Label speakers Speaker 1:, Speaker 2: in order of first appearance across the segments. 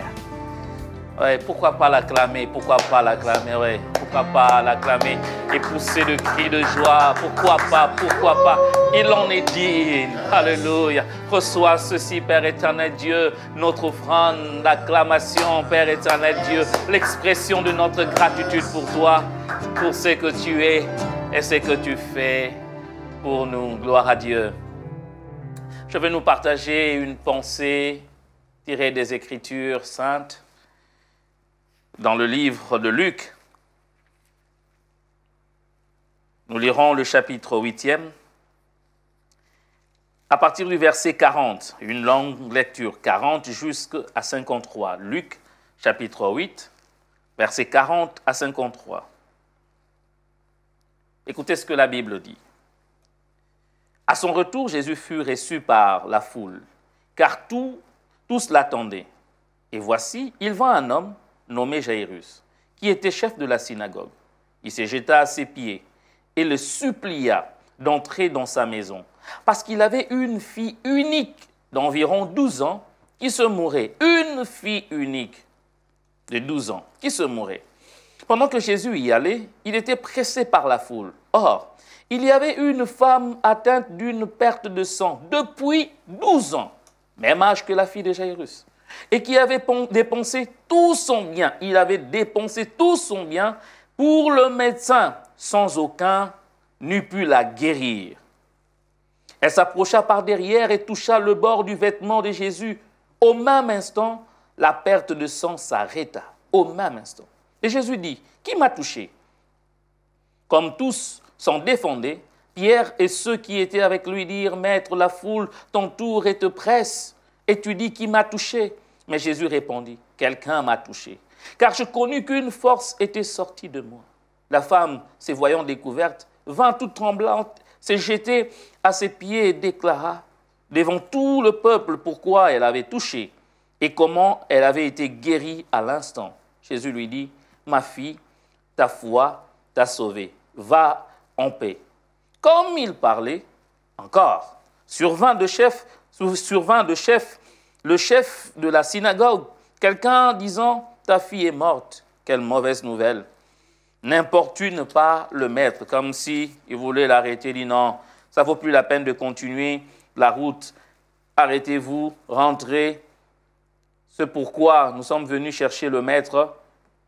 Speaker 1: frère. Ouais, pourquoi pas l'acclamer, pourquoi pas l'acclamer, ouais, pourquoi pas l'acclamer et pousser le cri de joie, pourquoi pas, il en est digne, alléluia. Reçois ceci, Père éternel Dieu, notre offrande d'acclamation, Père éternel Dieu, l'expression de notre gratitude pour toi, pour ce que tu es et ce que tu fais pour nous, gloire à Dieu. Je vais nous partager une pensée tirée des Écritures saintes. Dans le livre de Luc, nous lirons le chapitre 8e, à partir du verset 40, une longue lecture, 40 jusqu'à 53. Luc, chapitre 8, verset 40 à 53. Écoutez ce que la Bible dit. À son retour, Jésus fut reçu par la foule, car tous l'attendaient. Et voici, il vint un homme nommé Jairus, qui était chef de la synagogue. Il se jeta à ses pieds et le supplia d'entrer dans sa maison, parce qu'il avait une fille unique d'environ 12 ans qui se mourait. Une fille unique de 12 ans qui se mourait. Pendant que Jésus y allait, il était pressé par la foule. Or, il y avait une femme atteinte d'une perte de sang depuis 12 ans, même âge que la fille de Jairus, et qui avait dépensé tout son bien. Il avait dépensé tout son bien pour le médecin, sans aucun n'eût pu la guérir. Elle s'approcha par derrière et toucha le bord du vêtement de Jésus. Au même instant, la perte de sang s'arrêta. Au même instant. Et Jésus dit, « Qui m'a touché ?» Comme tous s'en défendaient, Pierre et ceux qui étaient avec lui dirent, « Maître, la foule t'entoure et te presse. Et tu dis, qui m'a touché ?» Mais Jésus répondit, « Quelqu'un m'a touché, car je connus qu'une force était sortie de moi. » La femme, se voyant découverte, vint toute tremblante, se jeter à ses pieds et déclara devant tout le peuple pourquoi elle avait touché et comment elle avait été guérie à l'instant. Jésus lui dit, « Ma fille, ta foi t'a sauvée. Va en paix. » Comme il parlait, encore, survint le chef de la synagogue, quelqu'un disant, « Ta fille est morte. » Quelle mauvaise nouvelle. N'importune pas le maître, comme si il voulait l'arrêter. Il dit, « Non, ça ne vaut plus la peine de continuer la route. Arrêtez-vous, rentrez. C'est pourquoi nous sommes venus chercher le maître.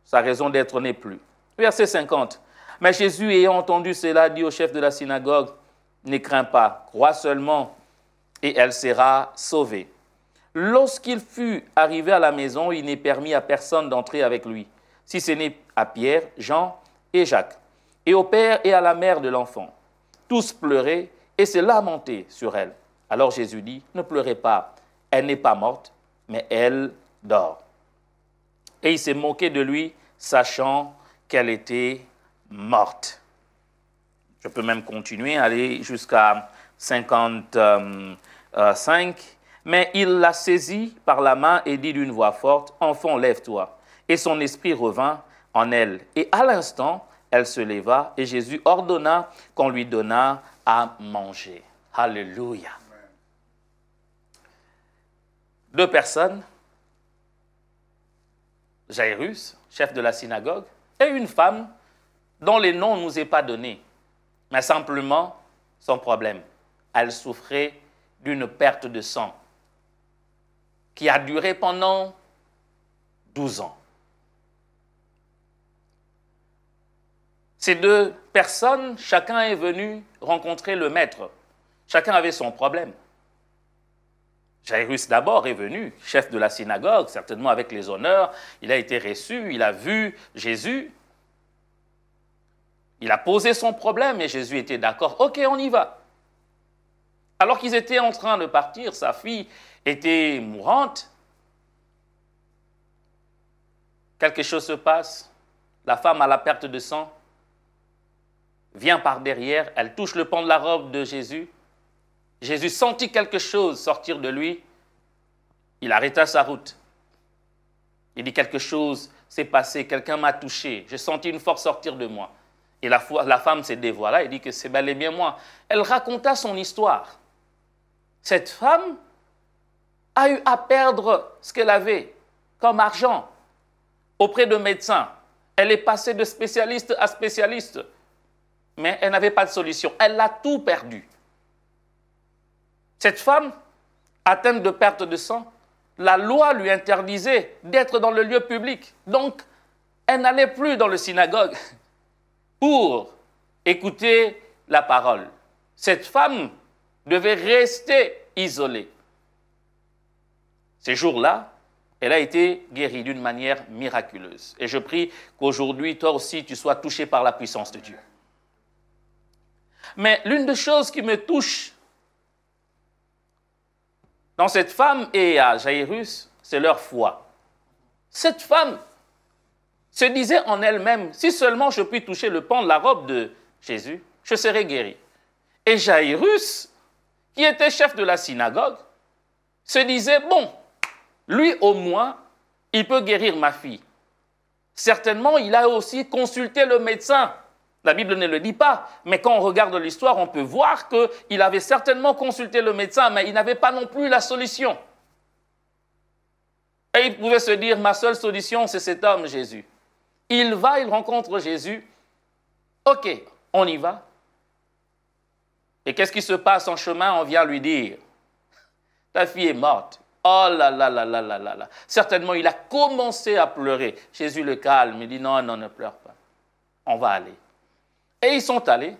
Speaker 1: Sa raison d'être n'est plus. » Verset 50. Mais Jésus, ayant entendu cela, dit au chef de la synagogue, « Ne crains pas, crois seulement, et elle sera sauvée. » Lorsqu'il fut arrivé à la maison, il n'est permis à personne d'entrer avec lui, si ce n'est à Pierre, Jean et Jacques, et au père et à la mère de l'enfant. Tous pleuraient et se lamentaient sur elle. Alors Jésus dit, « Ne pleurez pas, elle n'est pas morte, mais elle dort. » Et il s'est moqué de lui, sachant qu'elle était morte. Je peux même continuer, aller jusqu'à 55. Mais il la saisit par la main et dit d'une voix forte, « Enfant, lève-toi. » Et son esprit revint en elle. Et à l'instant, elle se leva et Jésus ordonna qu'on lui donnât à manger. Alléluia. Deux personnes, Jairus, chef de la synagogue, et une femme dont les noms ne nous est pas donné, mais simplement son problème. Elle souffrait d'une perte de sang qui a duré pendant 12 ans. Ces deux personnes, chacun est venu rencontrer le maître. Chacun avait son problème. Jairus d'abord est venu, chef de la synagogue, certainement avec les honneurs. Il a été reçu, il a vu Jésus. Il a posé son problème et Jésus était d'accord. Ok, on y va. Alors qu'ils étaient en train de partir, sa fille était mourante. Quelque chose se passe. La femme a la perte de sang. Vient par derrière, elle touche le pan de la robe de Jésus. Jésus sentit quelque chose sortir de lui. Il arrêta sa route. Il dit, quelque chose s'est passé, quelqu'un m'a touché. J'ai senti une force sortir de moi. Et la femme s'est dévoilée et dit que c'est bel et bien moi. Elle raconta son histoire. Cette femme a eu à perdre ce qu'elle avait comme argent auprès de médecins. Elle est passée de spécialiste à spécialiste, mais elle n'avait pas de solution. Elle a tout perdu. Cette femme, atteinte de perte de sang, la loi lui interdisait d'être dans le lieu public. Donc, elle n'allait plus dans le synagogue pour écouter la parole. Cette femme devait rester isolée. Ces jours-là, elle a été guérie d'une manière miraculeuse. Et je prie qu'aujourd'hui, toi aussi, tu sois touché par la puissance de Dieu. Mais l'une des choses qui me touche dans cette femme et à Jaïrus, c'est leur foi. Cette femme se disait en elle-même, si seulement je puis toucher le pan de la robe de Jésus, je serai guéri. Et Jaïrus, qui était chef de la synagogue, se disait, bon, lui au moins, il peut guérir ma fille. Certainement, il a aussi consulté le médecin. La Bible ne le dit pas, mais quand on regarde l'histoire, on peut voir qu'il avait certainement consulté le médecin, mais il n'avait pas non plus la solution. Et il pouvait se dire, ma seule solution, c'est cet homme, Jésus. Il va, il rencontre Jésus. Ok, on y va. Et qu'est-ce qui se passe en chemin? On vient lui dire, ta fille est morte. Oh là là là là là là là. Certainement, il a commencé à pleurer. Jésus le calme, il dit, non, non, ne pleure pas. On va aller. Et ils sont allés.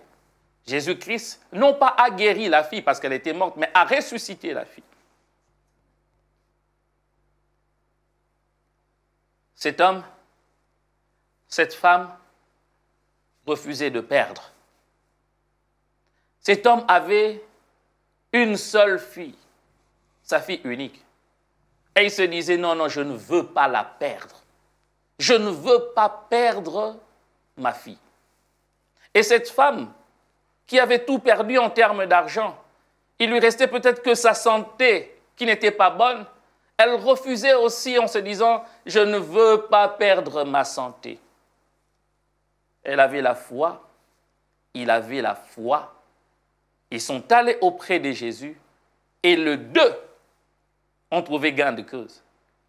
Speaker 1: Jésus-Christ, non pas a guéri la fille parce qu'elle était morte, mais a ressuscité la fille. Cet homme, cette femme refusaient de perdre. Cet homme avait une seule fille, sa fille unique. Et il se disait, non, non, je ne veux pas la perdre. Je ne veux pas perdre ma fille. Et cette femme, qui avait tout perdu en termes d'argent, il lui restait peut-être que sa santé qui n'était pas bonne, elle refusait aussi en se disant, je ne veux pas perdre ma santé. Elle avait la foi, il avait la foi. Ils sont allés auprès de Jésus et les deux ont trouvé gain de cause.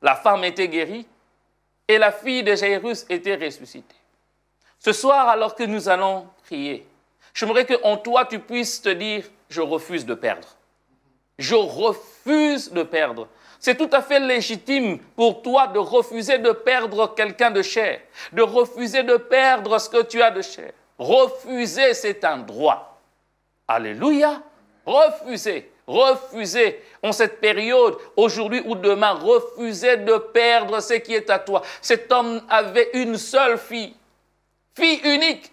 Speaker 1: La femme était guérie et la fille de Jaïrus était ressuscitée. Ce soir, alors que nous allons prier, j'aimerais qu'en toi, tu puisses te dire, je refuse de perdre. Je refuse de perdre. C'est tout à fait légitime pour toi de refuser de perdre quelqu'un de cher, de refuser de perdre ce que tu as de cher. Refuser, c'est un droit. Alléluia. Refuser, refuser en cette période, aujourd'hui ou demain, refuser de perdre ce qui est à toi. Cet homme avait une seule fille, fille unique.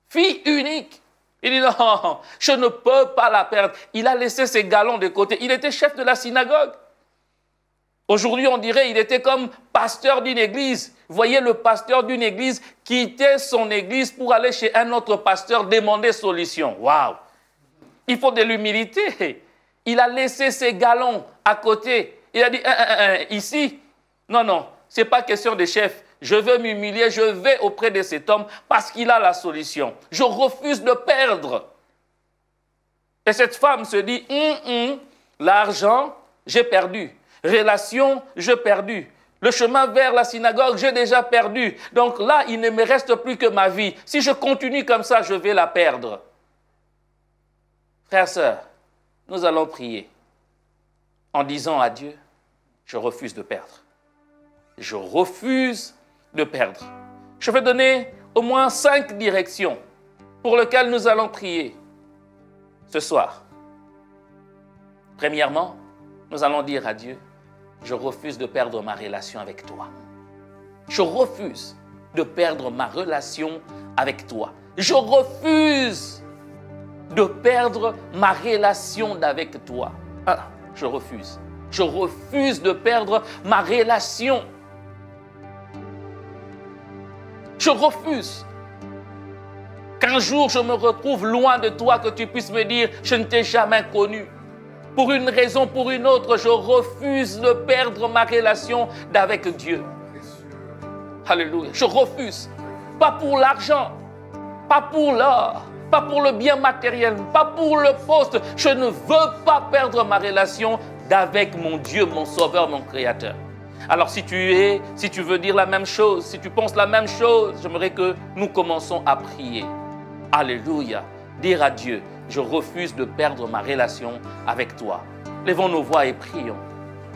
Speaker 1: Fille unique. Il dit non, je ne peux pas la perdre. Il a laissé ses galons de côté. Il était chef de la synagogue. Aujourd'hui, on dirait qu'il était comme pasteur d'une église. Vous voyez, le pasteur d'une église quittait son église pour aller chez un autre pasteur demander solution. Waouh! Il faut de l'humilité. Il a laissé ses galons à côté. Il a dit, ici, non, non, ce n'est pas question de chef. Je veux m'humilier, je vais auprès de cet homme parce qu'il a la solution. Je refuse de perdre. Et cette femme se dit, l'argent, j'ai perdu. Relation, j'ai perdu. Le chemin vers la synagogue, j'ai déjà perdu. Donc là, il ne me reste plus que ma vie. Si je continue comme ça, je vais la perdre. Frères, sœurs, nous allons prier en disant à Dieu, je refuse de perdre. Je refuse de perdre. Je vais donner au moins 5 directions pour lesquelles nous allons prier ce soir. Premièrement, nous allons dire à Dieu, je refuse de perdre ma relation avec toi. Je refuse de perdre ma relation avec toi. Je refuse de perdre ma relation avec toi. Je refuse. Je refuse de perdre ma relation. Je refuse qu'un jour je me retrouve loin de toi, que tu puisses me dire, je ne t'ai jamais connu. Pour une raison, pour une autre, je refuse de perdre ma relation avec Dieu. Alléluia. Je refuse. Pas pour l'argent, pas pour l'or, pas pour le bien matériel, pas pour le poste. Je ne veux pas perdre ma relation avec mon Dieu, mon Sauveur, mon Créateur. Alors si tu veux dire la même chose, si tu penses la même chose, j'aimerais que nous commençons à prier. Alléluia. Dire à Dieu, je refuse de perdre ma relation avec toi. Levons nos voix et prions.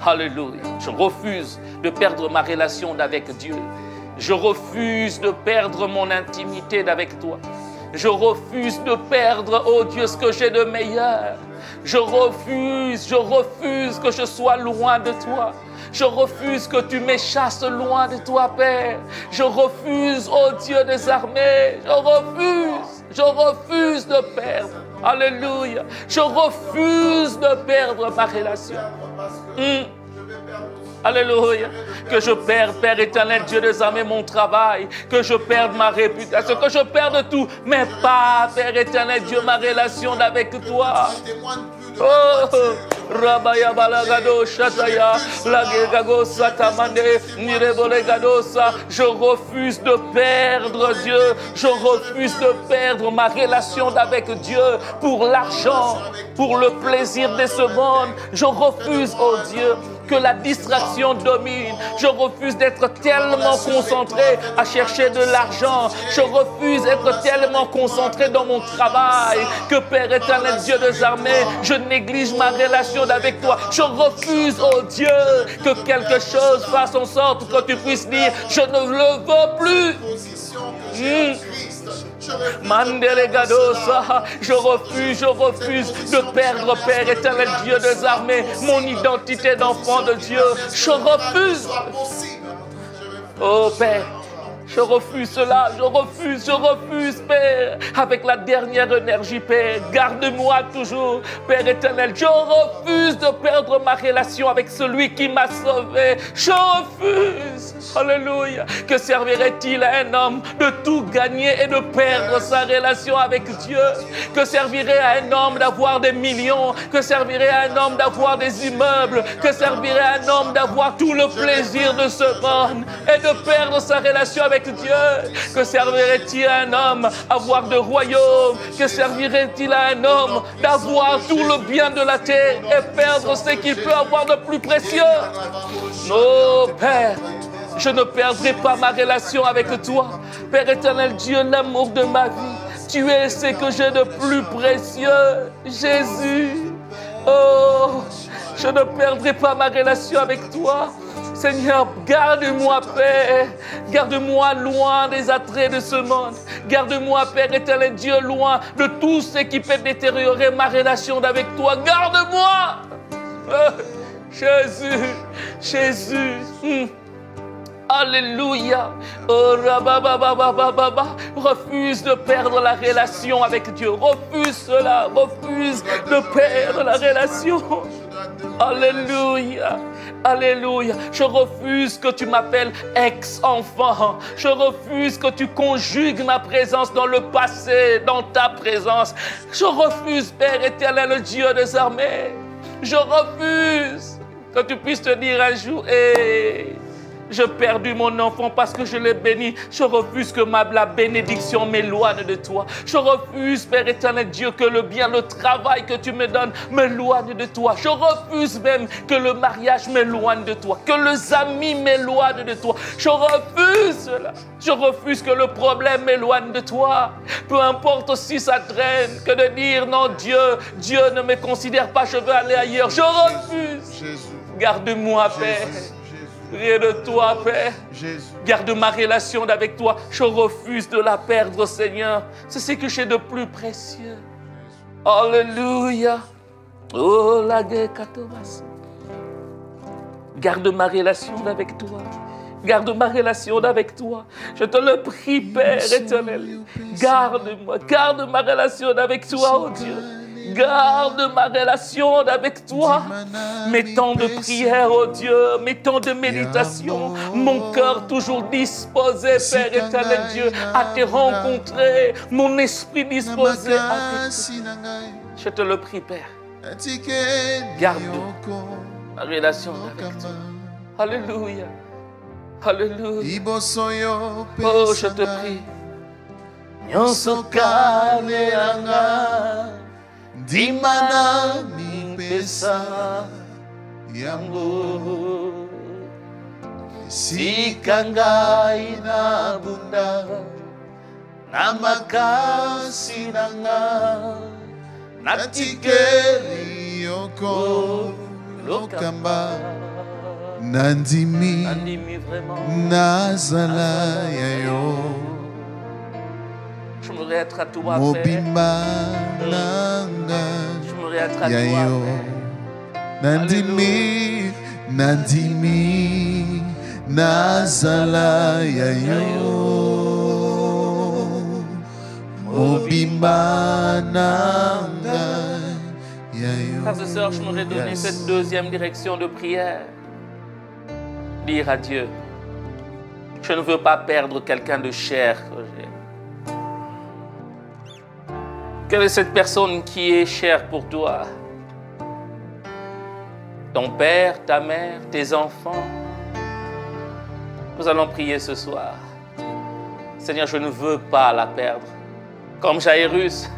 Speaker 1: Alléluia. Je refuse de perdre ma relation avec Dieu. Je refuse de perdre mon intimité avec toi. Je refuse de perdre, oh Dieu, ce que j'ai de meilleur. Je refuse que je sois loin de toi. Je refuse que tu m'échasses loin de toi, Père. Je refuse, oh Dieu des armées, je refuse de perdre. Alléluia. Je refuse de perdre ma relation. Alléluia. Que je perde, Père éternel, Dieu des armées, mon travail. Que je perde ma réputation. Que je perde tout. Mais pas, Père éternel, Dieu, ma relation avec toi. Oh, Rabaya Balagado Shataya, Lagegago Satamande, Nirebolegadosa. Je refuse de perdre Dieu. Je refuse de perdre ma relation avec Dieu pour l'argent, pour le plaisir de ce monde. Je refuse, oh Dieu, que la distraction domine. Je refuse d'être tellement concentré à chercher de l'argent. Je refuse d'être tellement concentré dans mon travail que, Père éternel, Dieu des armées, je néglige ma relation avec toi. Je refuse, oh Dieu, que quelque chose fasse en sorte que tu puisses dire, je ne le veux plus. Je refuse de perdre, Père éternel, Dieu des armées, mon identité d'enfant de Dieu. Je refuse. Oh Père, je refuse cela, je refuse, Père, avec la dernière énergie, Père. Garde-moi toujours, Père éternel. Je refuse de perdre ma relation avec celui qui m'a sauvé. Je refuse. Alléluia. Que servirait-il à un homme de tout gagner et de perdre sa relation avec Dieu? Que servirait à un homme d'avoir des millions? Que servirait à un homme d'avoir des immeubles? Que servirait à un homme d'avoir tout le plaisir de ce monde et de perdre sa relation avec Dieu? Que servirait-il à un homme d'avoir de royaume? Que servirait-il à un homme d'avoir tout le bien de la terre et perdre ce qu'il peut avoir de plus précieux? Non, Père, je ne perdrai pas ma relation avec toi. Père éternel Dieu, l'amour de ma vie, tu es ce que j'ai de plus précieux. Jésus, oh, je ne perdrai pas ma relation avec toi. Seigneur, garde-moi, Père. Garde-moi loin des attraits de ce monde. Garde-moi, Père éternel Dieu, loin de tout ce qui peut détériorer ma relation avec toi. Garde-moi. Jésus, Jésus. Alléluia. Oh, refuse de perdre la relation avec Dieu. Refuse cela. Refuse de perdre la relation. Alléluia. Alléluia. Je refuse que tu m'appelles ex-enfant. Je refuse que tu conjugues ma présence dans le passé, dans ta présence. Je refuse, Père éternel, Dieu des armées. Je refuse que tu puisses te dire un jour, hey, j'ai perdu mon enfant parce que je l'ai béni. Je refuse que la bénédiction m'éloigne de toi. Je refuse, Père éternel Dieu, que le bien, le travail que tu me donnes m'éloigne de toi. Je refuse même que le mariage m'éloigne de toi, que les amis m'éloignent de toi. Je refuse cela. Je refuse que le problème m'éloigne de toi. Peu importe si ça traîne, que de dire non, Dieu ne me considère pas, je veux aller ailleurs. Je refuse. Garde-moi, Père. Rien de toi, Père. Garde ma relation avec toi. Je refuse de la perdre, Seigneur. C'est ce que j'ai de plus précieux. Alléluia. Oh, la Gekatobas. Garde ma relation avec toi. Garde ma relation avec toi. Je te le prie, Père éternel. Garde-moi. Garde ma relation avec toi, oh Dieu. Garde ma relation avec toi. Mes temps de prière, oh Dieu, mes temps de méditation, mon cœur toujours disposé, Père éternel Dieu, à te rencontrer, mon esprit disposé à t'écouter. Je te le prie, Père. Garde ma relation avec toi. Alléluia. Alléluia. Oh, je te prie. Dimana mimpesa yango Sikanga inabunda namakasi nanga natikeli
Speaker 2: yoko lokamba nandimi nazala yayo
Speaker 1: j'aimerais être à toi
Speaker 2: mobimba nanga yayo nandimi nandimi nazala yayo mobimba nanga yayo.
Speaker 1: Frères et sœurs, j'aimerais donner cette deuxième direction de prière. Dire à Dieu, je ne veux pas perdre quelqu'un de cher que j'ai. Quelle est cette personne qui est chère pour toi? Ton père, ta mère, tes enfants. Nous allons prier ce soir. Seigneur, je ne veux pas la perdre. Comme Jairus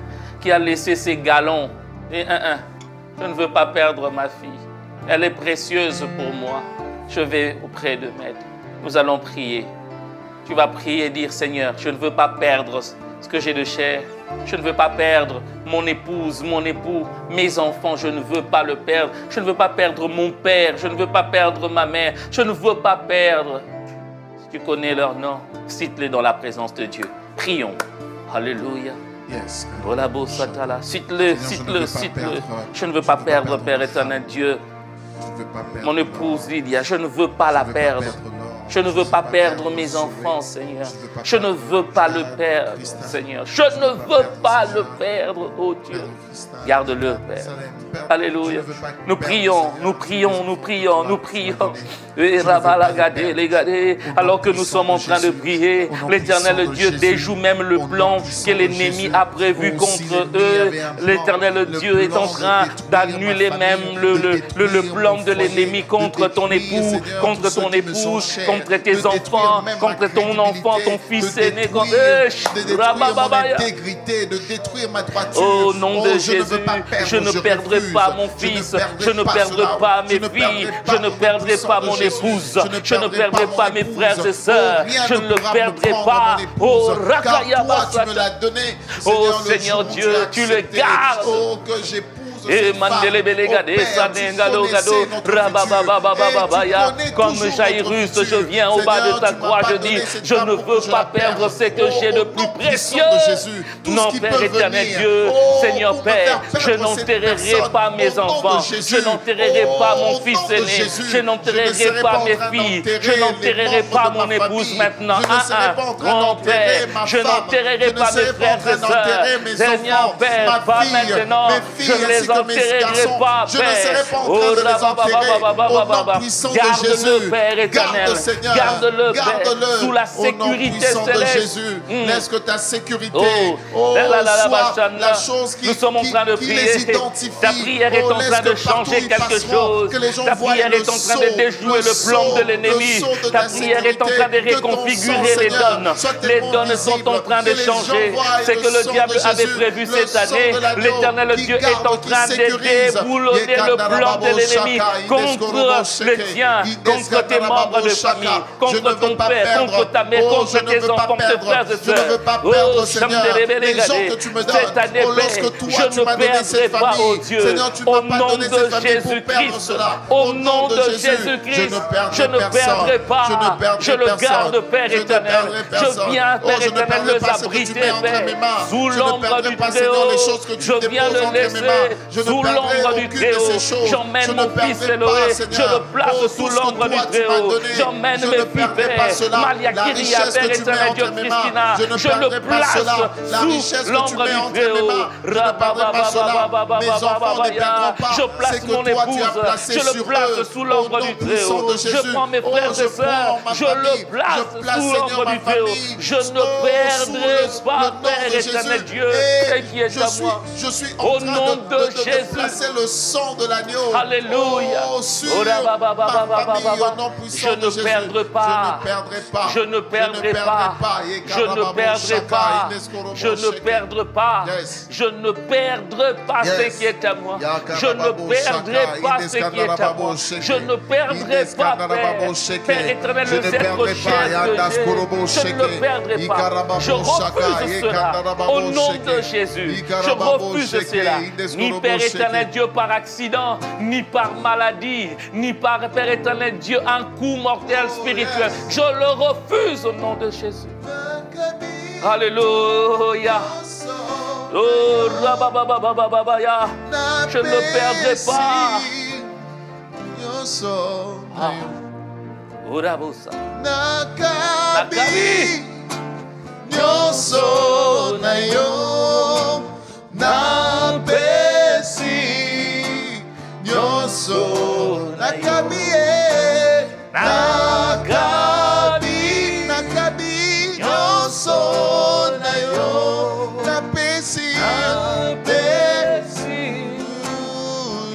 Speaker 1: qui a laissé ses galons. Et je ne veux pas perdre ma fille. Elle est précieuse pour moi. Je vais auprès de Maître. Nous allons prier. Tu vas prier et dire, Seigneur, je ne veux pas perdre ce que j'ai de cher. Je ne veux pas perdre mon épouse, mon époux, mes enfants. Je ne veux pas le perdre. Je ne veux pas perdre mon père. Je ne veux pas perdre ma mère. Je ne veux pas perdre. Si tu connais leur nom, cite-les dans la présence de Dieu. Prions. Alléluia.
Speaker 2: Yes.
Speaker 1: Cite-le, cite-le, cite-le. Je ne veux pas perdre, Père éternel Dieu. Mon épouse Lydia, je ne veux pas la perdre. Je ne veux pas perdre mes enfants, Seigneur. Je ne veux pas le perdre, Seigneur. Je ne veux pas le perdre, oh Dieu. Garde-le, Père. Alléluia. Nous prions, nous prions, nous prions, nous prions. Alors que nous sommes en train de prier, l'Éternel Dieu déjoue même le plan que l'ennemi a prévu contre eux. L'Éternel Dieu est en train d'annuler même le plan de l'ennemi contre ton époux, contre ton épouse, contre tes enfants, contre ton enfant, ton fils aîné. Au nom de Jésus, je ne perdrai pas mon fils, je ne perdrai pas mes filles, je ne perdrai pas mon épouse, je ne perdrai pas mes frères et sœurs, je ne le perdrai pas. Oh, oh Seigneur Dieu, tu le gardes. Et comme Jairus, je viens au bas de ta croix, je dis, je ne veux pas perdre ce que j'ai de plus précieux. Non, Père éternel Dieu, Seigneur Père, je n'enterrerai pas mes enfants, je n'enterrerai pas mon fils aîné, je n'enterrerai pas mes filles, je n'enterrerai pas mon épouse maintenant. Grand Père, je n'enterrerai pas mes frères et sœurs. Seigneur Père, pas maintenant, je ne les enterrerai pas,
Speaker 2: je ne serai pas en train de les enterrer au nom puissant de Jésus.
Speaker 1: Père éternel,
Speaker 2: garde Seigneur,
Speaker 1: garde-le, Père, sous la sécurité céleste.
Speaker 2: Laisse que ta sécurité soit la chose qui les identifie.
Speaker 1: Ta prière est en train de changer quelque chose. Ta prière est en train de déjouer le plan de l'ennemi. Ta prière est en train de réconfigurer les donnes. Les donnes sont en train de changer. C'est que le diable avait prévu cette année. L'Éternel Dieu est en train de déboulonner le plan de l'ennemi contre le tien, contre tes membres de famille, contre ton père, contre ta mère, contre tes enfants, tes frères et sœurs. Oh, cette année, je ne perdrai pas, oh Dieu, au nom de Jésus-Christ, au nom de Jésus-Christ, je ne perdrai pas, je le garde, Père éternel, je viens, Père éternel, les abriter, Père, sous l'ombre du Très-Haut, je viens le laisser sous l'ombre du Très-Haut, j'emmène mon fils Eloé, je le place sous l'ombre du Très-Haut, j'emmène mes filles, Père, Malia Kyria, Père éternel, Dieu Christina, je le place sous l'ombre du Très-Haut, je place mon épouse, je le place sous l'ombre du Très-Haut, je prends mes frères et sœurs, je le place sous l'ombre du Très-Haut, je ne perdrai pas, Père éternel Dieu, ce qui est à moi, au nom de Jésus.
Speaker 2: placer le sang de l'agneau.
Speaker 1: Alléluia.
Speaker 2: Sur ma famille, au nom puissant de Jésus.
Speaker 1: Je ne perdrai pas.
Speaker 2: Je ne perdrai pas.
Speaker 1: Je ne perdrai pas. Je ne perdrai pas. Je ne perdrai pas ce qui est à moi. Je ne perdrai pas ce qui est à moi. Je ne perdrai pas, Père. Père éternel, le cercle je ne le perdrai pas. Je refuse cela. Au nom de Jésus, je refuse cela. Ni Père éternel Dieu par accident, ni par maladie, ni par Père éternel Dieu un coup mortel spirituel. Je le refuse au nom de Jésus. Alléluia. Oh, rababababababaya. Je ne perdrai pas. Ah. Urabusa. Nakabi.
Speaker 2: Nyoso na yo na pesi nyoso nakabi nakabi nyoso na yo na pesi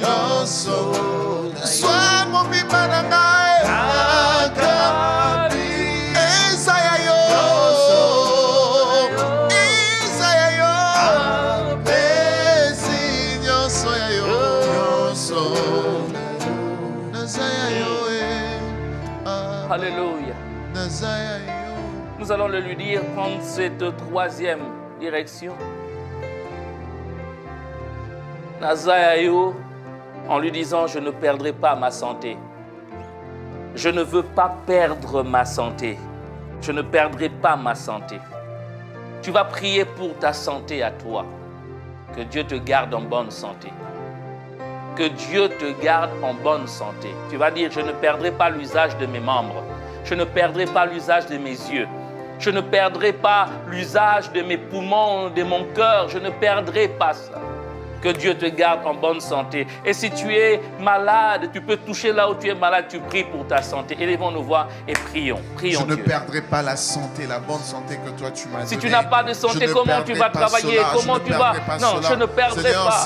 Speaker 2: nyoso sois mon bimananga
Speaker 1: Alléluia. Nous allons le lui dire, prendre cette troisième direction. Nazayayo, en lui disant, je ne perdrai pas ma santé. Je ne veux pas perdre ma santé. Je ne perdrai pas ma santé. Tu vas prier pour ta santé à toi. Que Dieu te garde en bonne santé. Que Dieu te garde en bonne santé. Tu vas dire, je ne perdrai pas l'usage de mes membres. Je ne perdrai pas l'usage de mes yeux. Je ne perdrai pas l'usage de mes poumons, de mon cœur. Je ne perdrai pas ça. Que Dieu te garde en bonne santé. Et si tu es malade, tu peux toucher là où tu es malade, tu pries pour ta santé. Élevons nos voix et prions. Prions
Speaker 2: Dieu. Je
Speaker 1: ne
Speaker 2: perdrai pas la santé, la bonne santé que toi tu m'as donnée.
Speaker 1: Si tu n'as pas de santé, comment tu vas travailler? Comment tu vas... Non, je ne perdrai pas.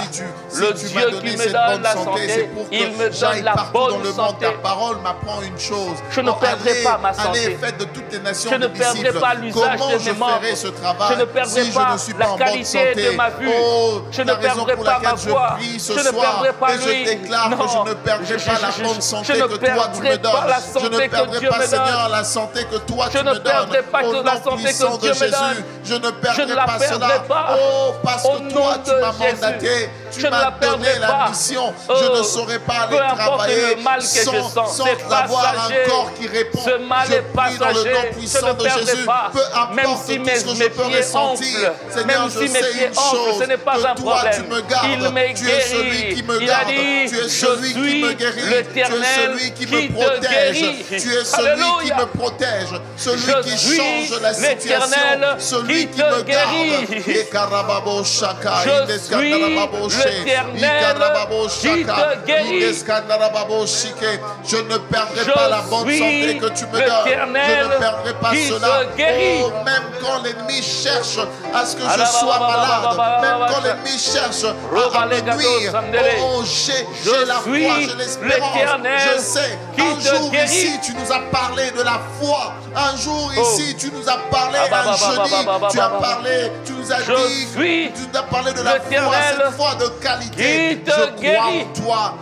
Speaker 1: Le Dieu qui me donne la santé, il me donne la bonne santé.
Speaker 2: Ta parole m'apprend une chose.
Speaker 1: Je ne perdrai pas ma santé.
Speaker 2: Je
Speaker 1: ne perdrai pas l'usage de mes membres. Je ne perdrai pas la qualité de ma vue. Je ne perdrai pas ma voix, je ne perdrai pas lui.
Speaker 2: Je déclare que je ne perdrai pas la bonne santé que toi tu me donnes. Je ne perdrai pas, Seigneur, la santé que toi tu me donnes.
Speaker 1: Je ne perdrai pas que la santé que Dieu me donne.
Speaker 2: Je ne perdrai pas cela. Oh, parce que toi tu m'as mandaté, tu m'as donné la mission. Je ne saurais pas aller travailler sans avoir un corps qui répond.
Speaker 1: Ce mal est passager. Je ne perdrai pas. Même si mes pieds enflent, même si mes pieds enflent, ce n'est pas un problème. Il me guérit. Il a dit, je suis l'Éternel qui te guérit.
Speaker 2: Tu es celui qui me protège, celui qui change la situation, celui qui me garde.
Speaker 1: Je suis l'Éternel qui te guérit.
Speaker 2: Je ne perdrai pas la bonne santé que tu me donnes. Je ne perdrai pas cela. Oh, même quand l'ennemi cherche à ce que je sois malade, même quand l'ennemi cherche à me nuire, oh, j'ai la foi, j'ai l'espérance. Je sais, un jour ici, tu nous as parlé de la foi. Un jour ici, tu nous as parlé, un jeudi, tu as parlé, tu nous as dit, tu nous as parlé de la foi, cette foi de qualité. Je crois en toi.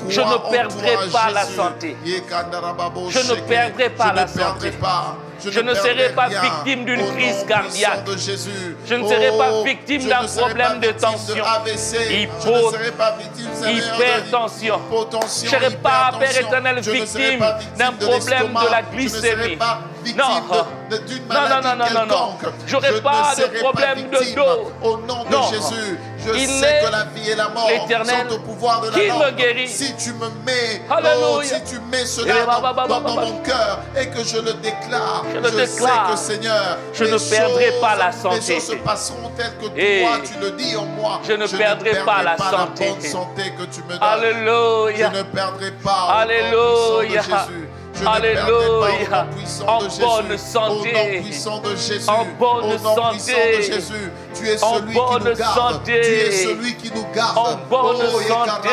Speaker 1: Je ne perdrai pas la santé. Je ne perdrai pas la santé. Je ne serai pas victime d'une crise cardiaque. Je ne serai pas victime d'un problème de tension. Hypertension. Je ne serai pas, Père éternel, victime d'un problème de la glycémie. Non, non. Je n'aurai pas de problème de dos.
Speaker 2: Au nom de Jésus, je sais que la vie et la mort sont au pouvoir de la langue.
Speaker 1: Me guérit.
Speaker 2: Si tu me mets, si tu mets cela dans mon cœur et que je le déclare, je sais que Seigneur,
Speaker 1: je ne perdrai pas la santé.
Speaker 2: Les choses se passeront telles que toi tu le dis en moi.
Speaker 1: Je ne perdrai pas la santé.
Speaker 2: La bonne santé que tu me donnes.
Speaker 1: Alléluia.
Speaker 2: Je ne perdrai pas.
Speaker 1: Alléluia.
Speaker 2: Jésus.
Speaker 1: Alléluia. En bonne santé.
Speaker 2: Au nom puissant de Jésus.
Speaker 1: En bonne santé.
Speaker 2: Tu es celui qui nous garde. Tu es celui qui nous garde.
Speaker 1: En bonne santé.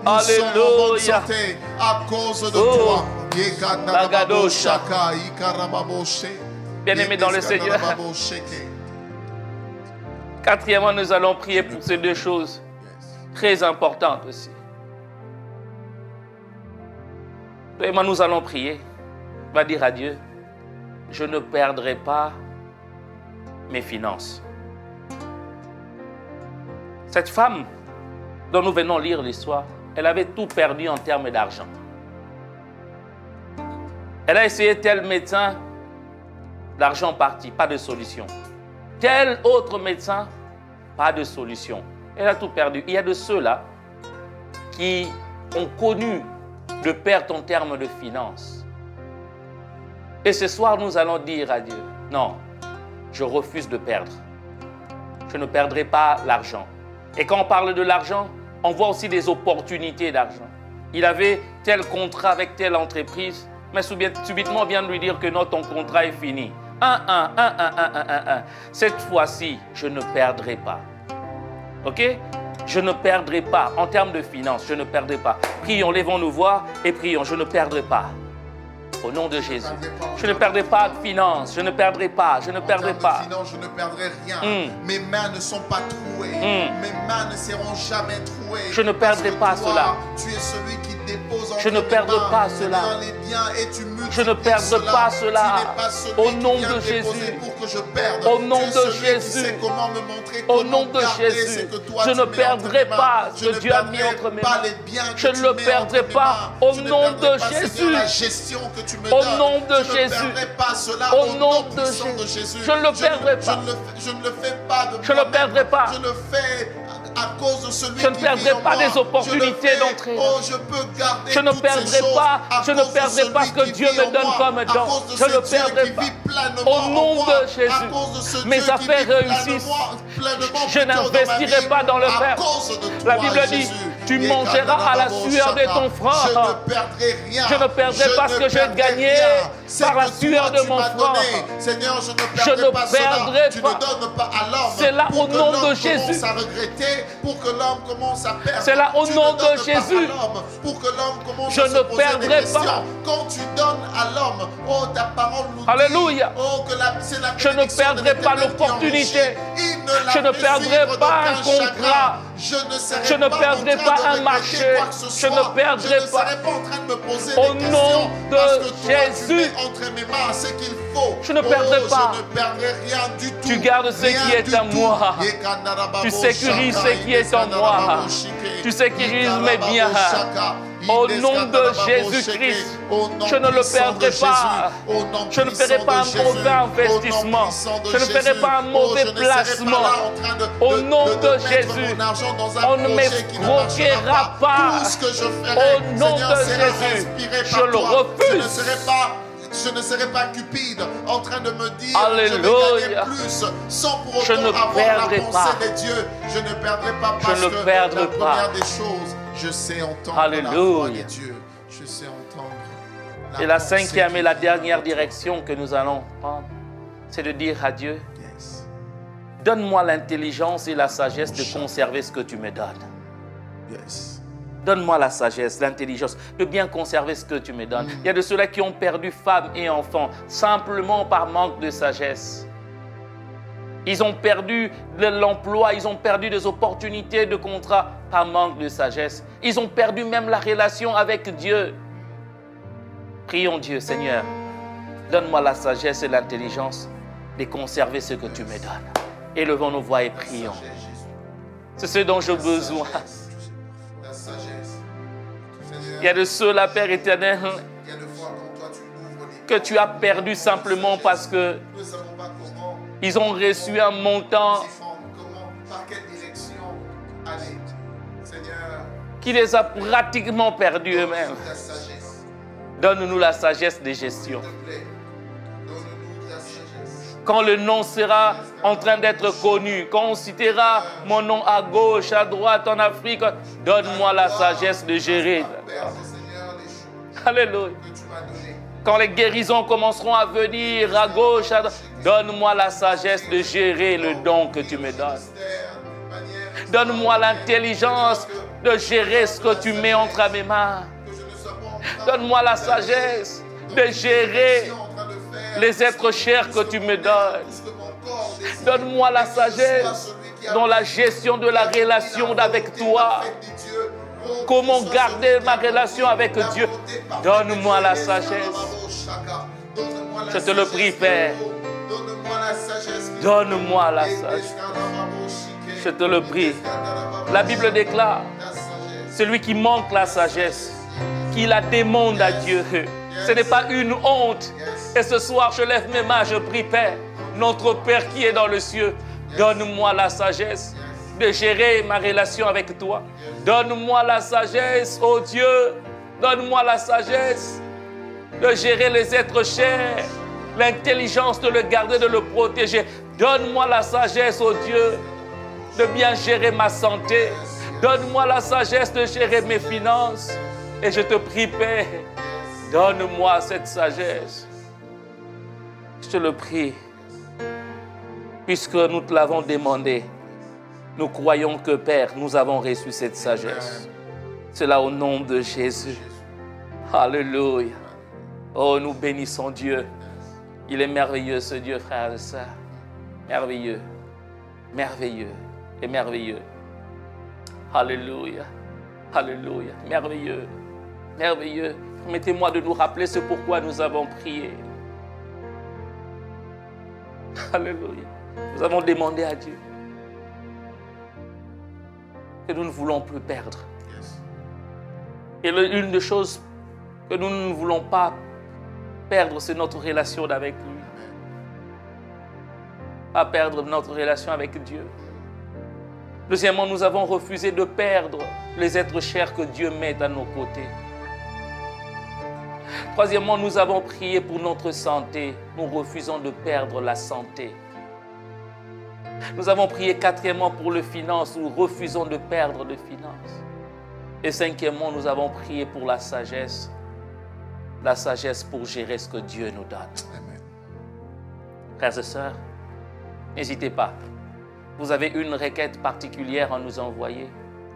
Speaker 1: Alléluia.
Speaker 2: À cause de toi.
Speaker 1: Bien-aimés dans le Seigneur. Quatrièmement, nous allons prier pour ces deux choses très importantes aussi. Premièrement, nous allons prier. On va dire à Dieu, je ne perdrai pas mes finances. Cette femme dont nous venons lire l'histoire, elle avait tout perdu en termes d'argent. Elle a essayé tel médecin, l'argent parti, pas de solution. Tel autre médecin, pas de solution. Elle a tout perdu. Il y a de ceux-là qui ont connu de perte en termes de finances. Et ce soir, nous allons dire à Dieu, non, je refuse de perdre. Je ne perdrai pas l'argent. Et quand on parle de l'argent, on voit aussi des opportunités d'argent. Il avait tel contrat avec telle entreprise, mais subitement on vient de lui dire que non, ton contrat est fini. Cette fois-ci, je ne perdrai pas. Ok? Je ne perdrai pas. En termes de finances, je ne perdrai pas. Prions, levons-nous voix et prions. Je ne perdrai pas. Au nom de Jésus. Je ne perdrai pas de finances. Je ne perdrai pas. Je ne perdrai pas.
Speaker 2: Je ne perdrai rien. Mes mains ne sont pas trouées. Mes mains ne seront jamais trouées.
Speaker 1: Je ne perdrai pas cela.
Speaker 2: Tu es celui qui dépose en
Speaker 1: je ne perdrai pas cela. Je ne perdrai pas cela. Au nom de Jésus. Au nom de Jésus. Au nom de Jésus. Je ne perdrai pas ce que Dieu a mis entre mes mains. Je ne le perdrai pas. Au nom de Jésus. Au nom de Jésus. Au nom de Jésus. Je ne le perdrai pas.
Speaker 2: Je ne le fais pas de
Speaker 1: Je ne le perdrai pas.
Speaker 2: Je le fais à cause de celui
Speaker 1: je ne perdrai pas des opportunités d'entrée. Je ne perdrai pas. Je ne perdrai pas ce que Dieu me donne comme don. Je ne perdrai pas. Au nom de Jésus. Mes affaires réussissent. Je n'investirai pas dans le fer. La Bible dit, tu mangeras à la sueur de ton front. Je ne perdrai pas ce que j'ai gagné par la sueur de mon front. Je ne perdrai pas. C'est là au nom de Jésus. C'est là au nom de Jésus. Je ne perdrai pas.
Speaker 2: Quand tu donnes à l'homme, oh ta parole nous dit,
Speaker 1: alléluia.
Speaker 2: Oh, que
Speaker 1: je ne perdrai pas l'opportunité. Je ne perdrai pas un contrat. Je ne perdrai pas un marché. Je ne perdrai pas. Au nom de Jésus. Je ne perdrai pas. Tu gardes ce qui est en moi. Tu sécurises ce qui est en moi. Tu sécurises mes biens. Au nom de Jésus-Christ, je ne le perdrai pas. Je ne ferai pas un mauvais investissement. Je ne ferai pas un mauvais placement. Au nom de Jésus, on ne m'escroquera pas. Au nom de Jésus, je le refuse.
Speaker 2: Je ne serai pas cupide en train de me dire
Speaker 1: alléluia.
Speaker 2: Je vais gagner plus sans pour autant avoir la pensée de Dieu. Je ne perdrai pas parce que la première des choses, je sais entendre la voix de Dieu. Je sais entendre la
Speaker 1: et la cinquième et la dernière direction que nous allons prendre, c'est de dire à Dieu, donne-moi l'intelligence et la sagesse de conserver ce que tu me donnes. Donne-moi la sagesse, l'intelligence, de bien conserver ce que tu me donnes. Il y a de ceux-là qui ont perdu femmes et enfants simplement par manque de sagesse. Ils ont perdu l'emploi, ils ont perdu des opportunités de contrat par manque de sagesse. Ils ont perdu même la relation avec Dieu. Prions Dieu, Seigneur, donne-moi la sagesse et l'intelligence de conserver ce que tu me donnes. Élevons nos voix et prions. C'est ce dont j'ai besoin. Il y a de ceux-là, Père éternel, que tu as perdu simplement parce que ils ont reçu un montant qui les a pratiquement perdus eux-mêmes. Donne-nous la sagesse de gestion. Quand le nom sera en train d'être connu, quand on citera mon nom à gauche, à droite, en Afrique, donne-moi la sagesse de gérer. Alléluia. Quand les guérisons commenceront à venir à gauche, donne-moi la sagesse de gérer le don que tu me donnes. Donne-moi l'intelligence de gérer ce que tu mets entre mes mains. Donne-moi la sagesse de gérer les êtres chers que tu me donnes. Donne-moi la sagesse dans la gestion de la relation avec toi. Comment garder ma relation avec Dieu? Donne-moi la sagesse. Je te le prie, Père. Donne-moi la sagesse. Je te le prie. La Bible déclare, celui qui manque la sagesse, qui la demande à Dieu, ce n'est pas une honte. Et ce soir, je lève mes mains, je prie, Père, notre Père qui est dans le ciel, donne-moi la sagesse de gérer ma relation avec toi. Donne-moi la sagesse, oh Dieu, donne-moi la sagesse de gérer les êtres chers, l'intelligence de le garder, de le protéger. Donne-moi la sagesse, oh Dieu, de bien gérer ma santé. Donne-moi la sagesse de gérer mes finances. Et je te prie, Père, donne-moi cette sagesse. Je te le prie, puisque nous te l'avons demandé. Nous croyons que, Père, nous avons reçu cette sagesse. Cela au nom de Jésus. Alléluia. Oh, nous bénissons Dieu. Il est merveilleux, ce Dieu, frères et sœurs. Merveilleux, merveilleux et merveilleux. Alléluia. Alléluia. Merveilleux, merveilleux. Permettez-moi de nous rappeler ce pourquoi nous avons prié. Alléluia. Nous avons demandé à Dieu que nous ne voulons plus perdre. Et l'une des choses que nous ne voulons pas perdre, c'est notre relation avec lui. Pas perdre notre relation avec Dieu. Deuxièmement, nous avons refusé de perdre les êtres chers que Dieu met à nos côtés. Troisièmement, nous avons prié pour notre santé. Nous refusons de perdre la santé. Nous avons prié quatrièmement pour les finances. Nous refusons de perdre les finances. Et cinquièmement, nous avons prié pour la sagesse. La sagesse pour gérer ce que Dieu nous donne. Amen. Frères et sœurs, n'hésitez pas. Vous avez une requête particulière à nous envoyer.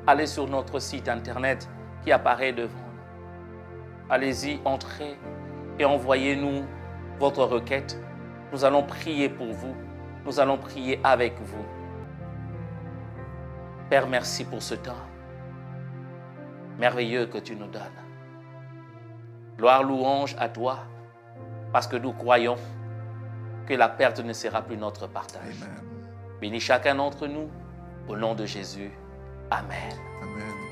Speaker 1: Allez sur notre site internet qui apparaît devant nous. Allez-y, entrez et envoyez-nous votre requête. Nous allons prier pour vous. Nous allons prier avec vous. Père, merci pour ce temps merveilleux que tu nous donnes. Gloire, louange à toi, parce que nous croyons que la perte ne sera plus notre partage. Amen. Bénis chacun d'entre nous, au nom de Jésus. Amen. Amen.